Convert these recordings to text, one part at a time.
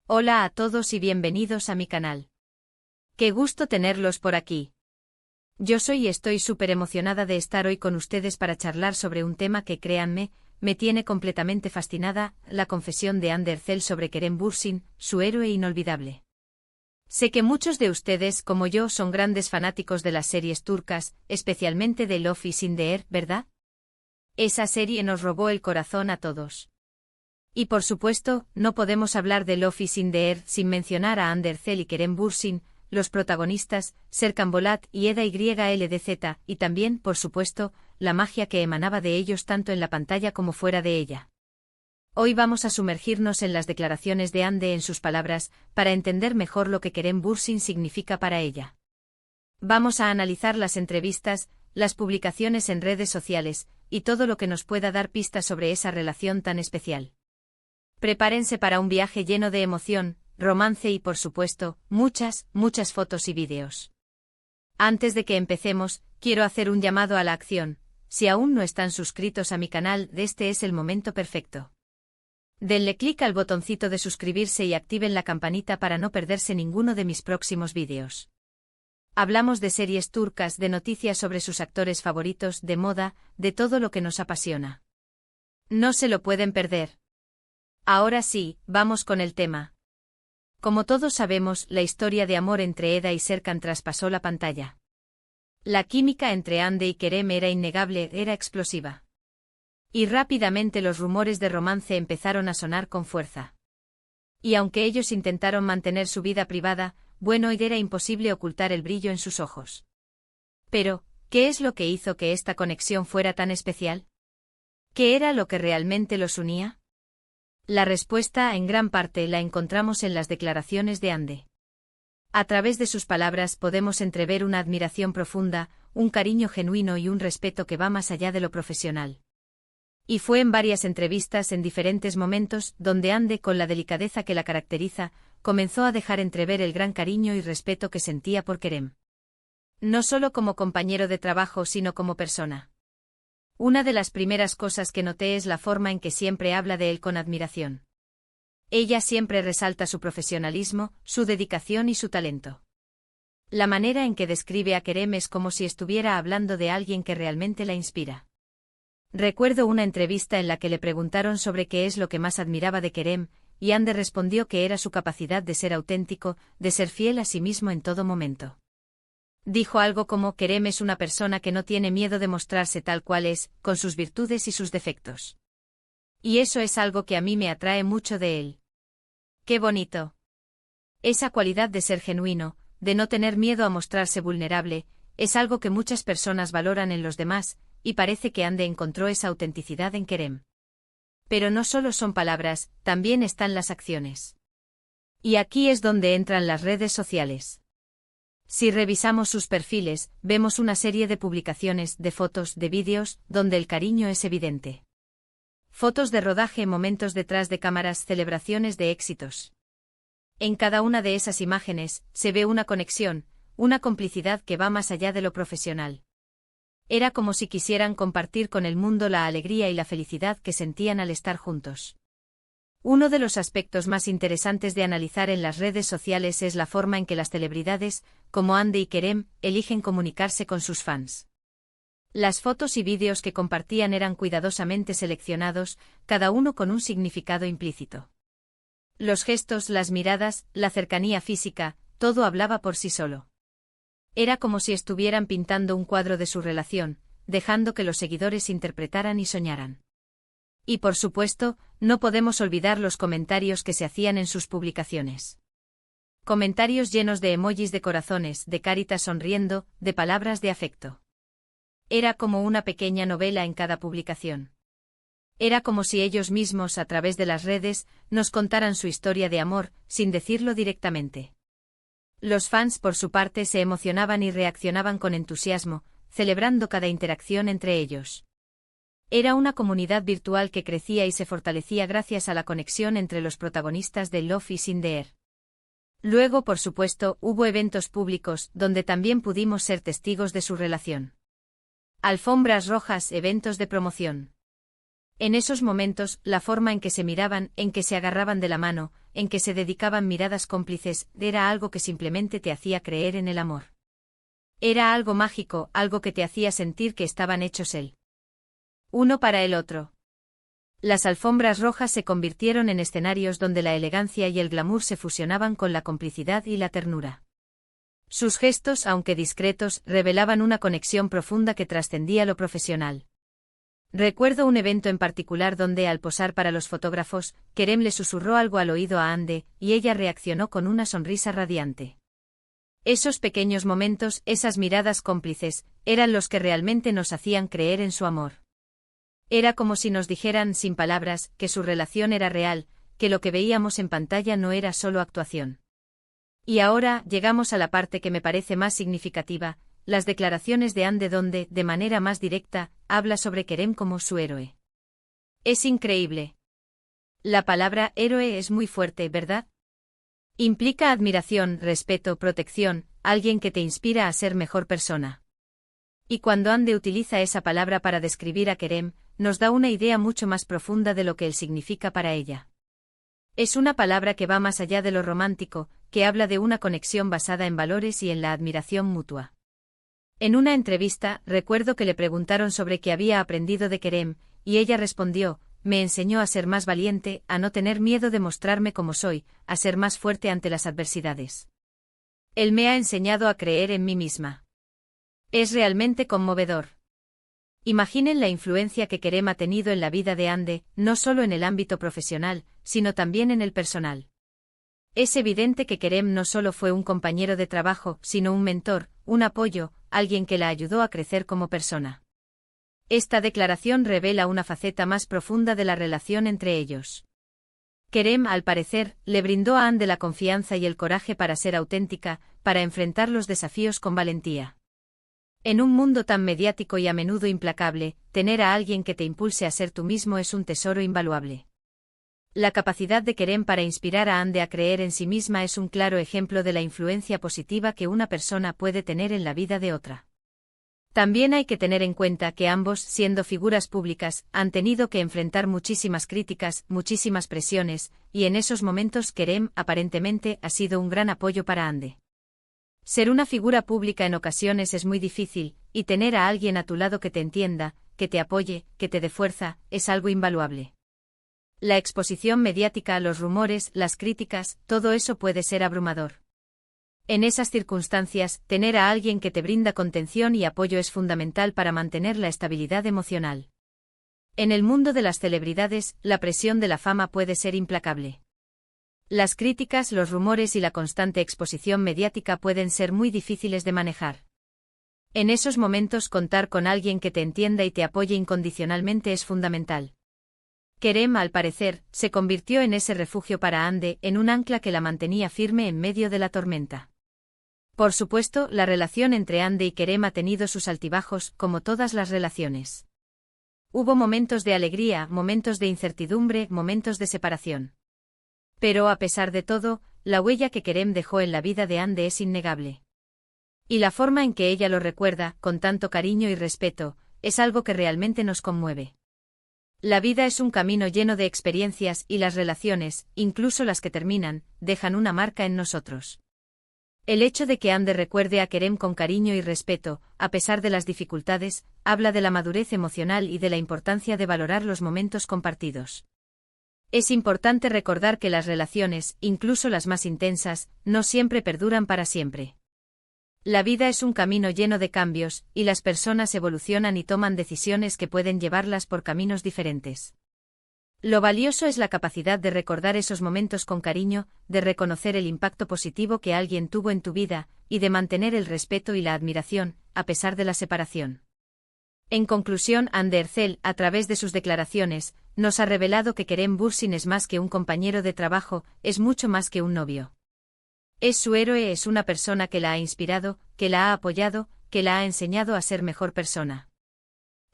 Hola a todos y bienvenidos a mi canal. Qué gusto tenerlos por aquí. Yo soy y estoy súper emocionada de estar hoy con ustedes para charlar sobre un tema que, créanme, me tiene completamente fascinada, la confesión de Hande Erçel sobre Kerem Bürsin, su héroe inolvidable. Sé que muchos de ustedes, como yo, son grandes fanáticos de las series turcas, especialmente de Love is in the Air, ¿verdad? Esa serie nos robó el corazón a todos. Y por supuesto, no podemos hablar de Love is in the Air sin mencionar a Hande Erçel y Kerem Bürsin, los protagonistas, Serkan Bolat y Eda YLDZ, y también, por supuesto, la magia que emanaba de ellos tanto en la pantalla como fuera de ella. Hoy vamos a sumergirnos en las declaraciones de Hande en sus palabras, para entender mejor lo que Kerem Bürsin significa para ella. Vamos a analizar las entrevistas, las publicaciones en redes sociales, y todo lo que nos pueda dar pistas sobre esa relación tan especial. Prepárense para un viaje lleno de emoción, romance y, por supuesto, muchas fotos y vídeos. Antes de que empecemos, quiero hacer un llamado a la acción. Si aún no están suscritos a mi canal, este es el momento perfecto. Denle clic al botoncito de suscribirse y activen la campanita para no perderse ninguno de mis próximos vídeos. Hablamos de series turcas, de noticias sobre sus actores favoritos, de moda, de todo lo que nos apasiona. No se lo pueden perder. Ahora sí, vamos con el tema. Como todos sabemos, la historia de amor entre Eda y Serkan traspasó la pantalla. La química entre Hande y Kerem era innegable, era explosiva. Y rápidamente los rumores de romance empezaron a sonar con fuerza. Y aunque ellos intentaron mantener su vida privada, bueno, era imposible ocultar el brillo en sus ojos. Pero, ¿qué es lo que hizo que esta conexión fuera tan especial? ¿Qué era lo que realmente los unía? La respuesta, en gran parte, la encontramos en las declaraciones de Hande. A través de sus palabras podemos entrever una admiración profunda, un cariño genuino y un respeto que va más allá de lo profesional. Y fue en varias entrevistas en diferentes momentos donde Hande, con la delicadeza que la caracteriza, comenzó a dejar entrever el gran cariño y respeto que sentía por Kerem. No solo como compañero de trabajo, sino como persona. Una de las primeras cosas que noté es la forma en que siempre habla de él con admiración. Ella siempre resalta su profesionalismo, su dedicación y su talento. La manera en que describe a Kerem es como si estuviera hablando de alguien que realmente la inspira. Recuerdo una entrevista en la que le preguntaron sobre qué es lo que más admiraba de Kerem, y Hande respondió que era su capacidad de ser auténtico, de ser fiel a sí mismo en todo momento. Dijo algo como: Kerem es una persona que no tiene miedo de mostrarse tal cual es, con sus virtudes y sus defectos. Y eso es algo que a mí me atrae mucho de él. ¡Qué bonito! Esa cualidad de ser genuino, de no tener miedo a mostrarse vulnerable, es algo que muchas personas valoran en los demás, y parece que Hande encontró esa autenticidad en Kerem. Pero no solo son palabras, también están las acciones. Y aquí es donde entran las redes sociales. Si revisamos sus perfiles, vemos una serie de publicaciones, de fotos, de vídeos, donde el cariño es evidente. Fotos de rodaje, momentos detrás de cámaras, celebraciones de éxitos. En cada una de esas imágenes, se ve una conexión, una complicidad que va más allá de lo profesional. Era como si quisieran compartir con el mundo la alegría y la felicidad que sentían al estar juntos. Uno de los aspectos más interesantes de analizar en las redes sociales es la forma en que las celebridades, como Hande y Kerem, eligen comunicarse con sus fans. Las fotos y vídeos que compartían eran cuidadosamente seleccionados, cada uno con un significado implícito. Los gestos, las miradas, la cercanía física, todo hablaba por sí solo. Era como si estuvieran pintando un cuadro de su relación, dejando que los seguidores interpretaran y soñaran. Y por supuesto, no podemos olvidar los comentarios que se hacían en sus publicaciones. Comentarios llenos de emojis de corazones, de caritas sonriendo, de palabras de afecto. Era como una pequeña novela en cada publicación. Era como si ellos mismos, a través de las redes, nos contaran su historia de amor, sin decirlo directamente. Los fans, por su parte, se emocionaban y reaccionaban con entusiasmo, celebrando cada interacción entre ellos. Era una comunidad virtual que crecía y se fortalecía gracias a la conexión entre los protagonistas de Love is in the Air. Luego, por supuesto, hubo eventos públicos, donde también pudimos ser testigos de su relación. Alfombras rojas, eventos de promoción. En esos momentos, la forma en que se miraban, en que se agarraban de la mano, en que se dedicaban miradas cómplices, era algo que simplemente te hacía creer en el amor. Era algo mágico, algo que te hacía sentir que estaban hechos el uno para el otro. Las alfombras rojas se convirtieron en escenarios donde la elegancia y el glamour se fusionaban con la complicidad y la ternura. Sus gestos, aunque discretos, revelaban una conexión profunda que trascendía lo profesional. Recuerdo un evento en particular donde, al posar para los fotógrafos, Kerem le susurró algo al oído a Hande, y ella reaccionó con una sonrisa radiante. Esos pequeños momentos, esas miradas cómplices, eran los que realmente nos hacían creer en su amor. Era como si nos dijeran, sin palabras, que su relación era real, que lo que veíamos en pantalla no era solo actuación. Y ahora, llegamos a la parte que me parece más significativa, las declaraciones de Hande donde, de manera más directa, habla sobre Kerem como su héroe. Es increíble. La palabra héroe es muy fuerte, ¿verdad? Implica admiración, respeto, protección, alguien que te inspira a ser mejor persona. Y cuando Hande utiliza esa palabra para describir a Kerem, nos da una idea mucho más profunda de lo que él significa para ella. Es una palabra que va más allá de lo romántico, que habla de una conexión basada en valores y en la admiración mutua. En una entrevista, recuerdo que le preguntaron sobre qué había aprendido de Kerem, y ella respondió: me enseñó a ser más valiente, a no tener miedo de mostrarme como soy, a ser más fuerte ante las adversidades. Él me ha enseñado a creer en mí misma. Es realmente conmovedor. Imaginen la influencia que Kerem ha tenido en la vida de Hande, no solo en el ámbito profesional, sino también en el personal. Es evidente que Kerem no solo fue un compañero de trabajo, sino un mentor, un apoyo, alguien que la ayudó a crecer como persona. Esta declaración revela una faceta más profunda de la relación entre ellos. Kerem, al parecer, le brindó a Hande la confianza y el coraje para ser auténtica, para enfrentar los desafíos con valentía. En un mundo tan mediático y a menudo implacable, tener a alguien que te impulse a ser tú mismo es un tesoro invaluable. La capacidad de Kerem para inspirar a Hande a creer en sí misma es un claro ejemplo de la influencia positiva que una persona puede tener en la vida de otra. También hay que tener en cuenta que ambos, siendo figuras públicas, han tenido que enfrentar muchísimas críticas, muchísimas presiones, y en esos momentos Kerem, aparentemente, ha sido un gran apoyo para Hande. Ser una figura pública en ocasiones es muy difícil, y tener a alguien a tu lado que te entienda, que te apoye, que te dé fuerza, es algo invaluable. La exposición mediática a los rumores, las críticas, todo eso puede ser abrumador. En esas circunstancias, tener a alguien que te brinda contención y apoyo es fundamental para mantener la estabilidad emocional. En el mundo de las celebridades, la presión de la fama puede ser implacable. Las críticas, los rumores y la constante exposición mediática pueden ser muy difíciles de manejar. En esos momentos contar con alguien que te entienda y te apoye incondicionalmente es fundamental. Kerem, al parecer, se convirtió en ese refugio para Hande, en un ancla que la mantenía firme en medio de la tormenta. Por supuesto, la relación entre Hande y Kerem ha tenido sus altibajos, como todas las relaciones. Hubo momentos de alegría, momentos de incertidumbre, momentos de separación. Pero a pesar de todo, la huella que Kerem dejó en la vida de Hande es innegable. Y la forma en que ella lo recuerda, con tanto cariño y respeto, es algo que realmente nos conmueve. La vida es un camino lleno de experiencias y las relaciones, incluso las que terminan, dejan una marca en nosotros. El hecho de que Hande recuerde a Kerem con cariño y respeto, a pesar de las dificultades, habla de la madurez emocional y de la importancia de valorar los momentos compartidos. Es importante recordar que las relaciones, incluso las más intensas, no siempre perduran para siempre. La vida es un camino lleno de cambios, y las personas evolucionan y toman decisiones que pueden llevarlas por caminos diferentes. Lo valioso es la capacidad de recordar esos momentos con cariño, de reconocer el impacto positivo que alguien tuvo en tu vida, y de mantener el respeto y la admiración, a pesar de la separación. En conclusión, Hande Erçel, a través de sus declaraciones, nos ha revelado que Kerem Bürsin es más que un compañero de trabajo, es mucho más que un novio. Es su héroe, es una persona que la ha inspirado, que la ha apoyado, que la ha enseñado a ser mejor persona.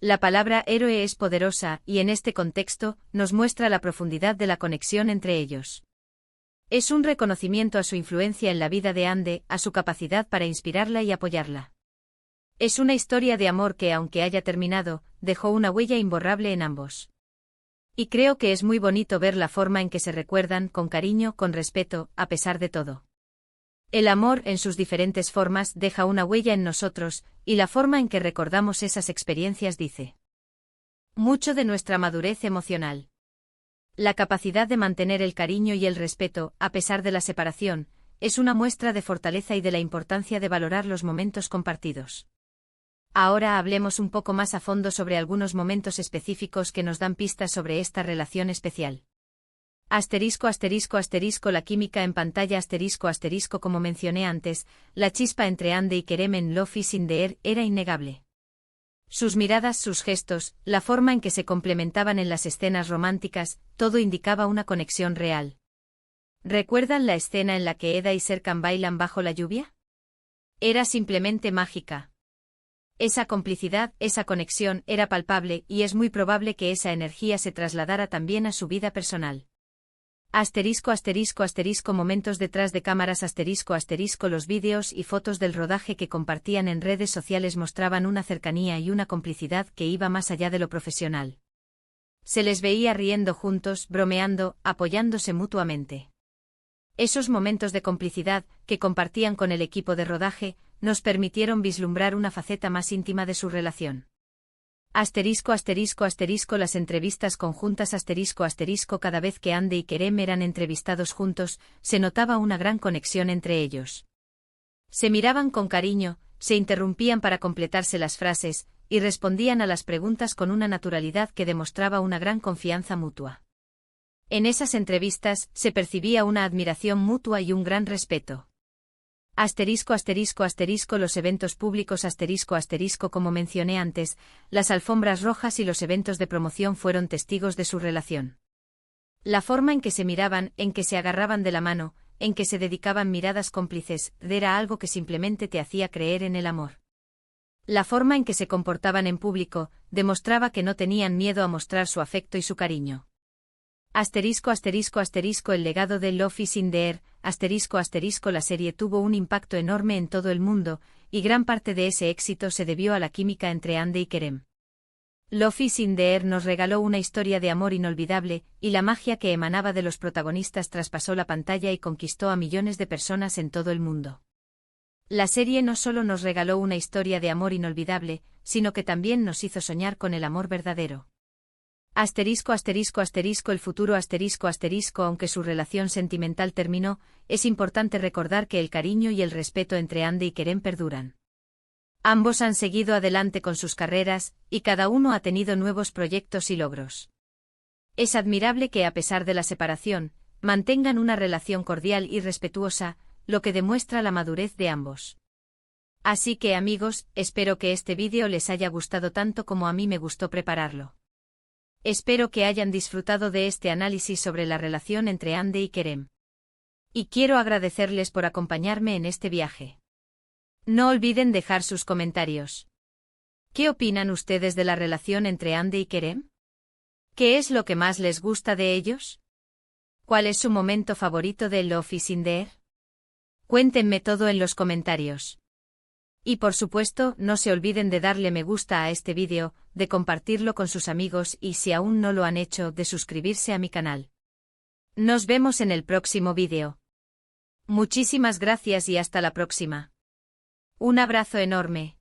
La palabra héroe es poderosa, y en este contexto, nos muestra la profundidad de la conexión entre ellos. Es un reconocimiento a su influencia en la vida de Hande, a su capacidad para inspirarla y apoyarla. Es una historia de amor que, aunque haya terminado, dejó una huella imborrable en ambos. Y creo que es muy bonito ver la forma en que se recuerdan, con cariño, con respeto, a pesar de todo. El amor, en sus diferentes formas, deja una huella en nosotros, y la forma en que recordamos esas experiencias dice mucho de nuestra madurez emocional. La capacidad de mantener el cariño y el respeto, a pesar de la separación, es una muestra de fortaleza y de la importancia de valorar los momentos compartidos. Ahora hablemos un poco más a fondo sobre algunos momentos específicos que nos dan pistas sobre esta relación especial. Asterisco asterisco asterisco la química en pantalla asterisco asterisco como mencioné antes, la chispa entre Ande y Kerem en Love is in the Air era innegable. Sus miradas, sus gestos, la forma en que se complementaban en las escenas románticas, todo indicaba una conexión real. ¿Recuerdan la escena en la que Eda y Serkan bailan bajo la lluvia? Era simplemente mágica. Esa complicidad, esa conexión, era palpable y es muy probable que esa energía se trasladara también a su vida personal. Asterisco asterisco asterisco momentos detrás de cámaras asterisco asterisco los vídeos y fotos del rodaje que compartían en redes sociales mostraban una cercanía y una complicidad que iba más allá de lo profesional. Se les veía riendo juntos, bromeando, apoyándose mutuamente. Esos momentos de complicidad, que compartían con el equipo de rodaje, nos permitieron vislumbrar una faceta más íntima de su relación. Asterisco asterisco asterisco las entrevistas conjuntas asterisco asterisco cada vez que Ande y Kerem eran entrevistados juntos, se notaba una gran conexión entre ellos. Se miraban con cariño, se interrumpían para completarse las frases, y respondían a las preguntas con una naturalidad que demostraba una gran confianza mutua. En esas entrevistas, se percibía una admiración mutua y un gran respeto. Asterisco asterisco asterisco los eventos públicos asterisco asterisco como mencioné antes, las alfombras rojas y los eventos de promoción fueron testigos de su relación. La forma en que se miraban, en que se agarraban de la mano, en que se dedicaban miradas cómplices, era algo que simplemente te hacía creer en el amor. La forma en que se comportaban en público, demostraba que no tenían miedo a mostrar su afecto y su cariño. Asterisco asterisco asterisco el legado de Love is in the Air, asterisco asterisco la serie tuvo un impacto enorme en todo el mundo, y gran parte de ese éxito se debió a la química entre Ande y Kerem. Love is in the Air nos regaló una historia de amor inolvidable, y la magia que emanaba de los protagonistas traspasó la pantalla y conquistó a millones de personas en todo el mundo. La serie no solo nos regaló una historia de amor inolvidable, sino que también nos hizo soñar con el amor verdadero. Asterisco asterisco asterisco el futuro asterisco asterisco aunque su relación sentimental terminó, es importante recordar que el cariño y el respeto entre Ande y Kerem perduran. Ambos han seguido adelante con sus carreras, y cada uno ha tenido nuevos proyectos y logros. Es admirable que a pesar de la separación, mantengan una relación cordial y respetuosa, lo que demuestra la madurez de ambos. Así que amigos, espero que este vídeo les haya gustado tanto como a mí me gustó prepararlo. Espero que hayan disfrutado de este análisis sobre la relación entre Ande y Kerem. Y quiero agradecerles por acompañarme en este viaje. No olviden dejar sus comentarios. ¿Qué opinan ustedes de la relación entre Ande y Kerem? ¿Qué es lo que más les gusta de ellos? ¿Cuál es su momento favorito de Love is in the Air? Cuéntenme todo en los comentarios. Y por supuesto, no se olviden de darle me gusta a este vídeo, de compartirlo con sus amigos y si aún no lo han hecho, de suscribirse a mi canal. Nos vemos en el próximo vídeo. Muchísimas gracias y hasta la próxima. Un abrazo enorme.